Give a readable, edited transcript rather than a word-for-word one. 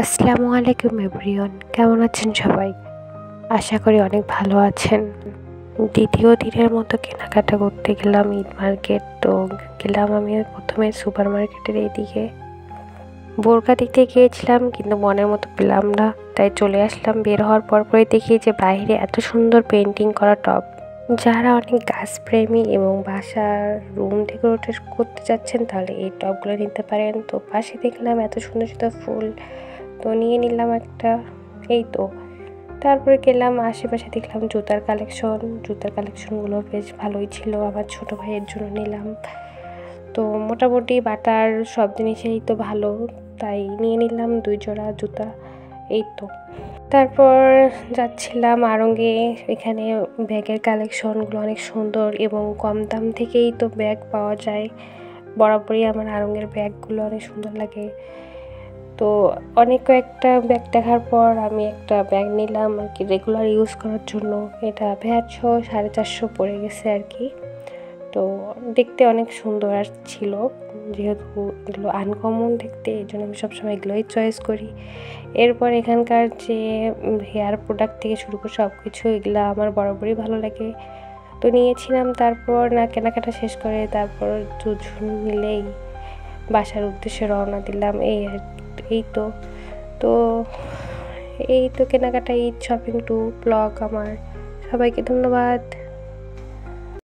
আসসালামু আলাইকুম এভরিওয়ান, কেমন আছেন সবাই? আশা করি অনেক ভালো আছেন। দ্বিতীয় দিনের মতো কেনাকাটা করতে গেলাম ঈদ মার্কেট। তো গেলাম আমি প্রথমে সুপার মার্কেটের এইদিকে বোরকা দেখতে গিয়েছিলাম, কিন্তু মনের মতো পেলাম না, তাই চলে আসলাম। বের হওয়ার পরপরই দেখি যে বাইরে এত সুন্দর পেন্টিং করা টব। যারা অনেক গাছপ্রেমী এবং বাসার রুম ডেকোরেট করতে চাচ্ছেন তাহলে এই টবগুলো নিতে পারেন। তো পাশে দেখলাম এত সুন্দর সুন্দর ফুল, তো নিয়ে নিলাম একটা। এই তো তারপরে গেলাম আশেপাশে, দেখলাম জুতার কালেকশনগুলো বেশ ভালোই ছিল। আমার ছোট ভাইয়ের জন্য নিলাম। তো মোটামুটি বাটার সব জিনিসেই তো ভালো, তাই নিয়ে নিলাম 2 জোড়া জুতা। এই তো তারপর যাচ্ছিলাম আড়ঙ্গে। এখানে ব্যাগের কালেকশনগুলো অনেক সুন্দর এবং কম দাম থেকেই তো ব্যাগ পাওয়া যায়। বরাবরই আমার আড়ঙ্গের ব্যাগগুলো অনেক সুন্দর লাগে। তো অনেক কয়েকটা ব্যাগ দেখার পর আমি একটা ব্যাগ নিলাম আর কি, রেগুলার ইউজ করার জন্য। এটা ভ্যাট সহ 450 পড়ে গেছে আর কি। তো দেখতে অনেক সুন্দর আর ছিল, যেহেতু এগুলো আনকমন দেখতে, এই জন্য আমি সবসময় এগুলোই চয়েস করি। এরপর এখানকার যে হেয়ার প্রোডাক্ট থেকে শুরু করে সব কিছু, এগুলো আমার বরাবরই ভালো লাগে, তো নিয়েছিলাম। তারপর কেনাকাটা শেষ করে তারপর দুজন মিলেই বাসার উদ্দেশ্যে রওনা দিলাম। এই তো তো এই তো কেনাকাটা ঈদ শপিং টু ব্লগ আমার। সবাইকে ধন্যবাদ।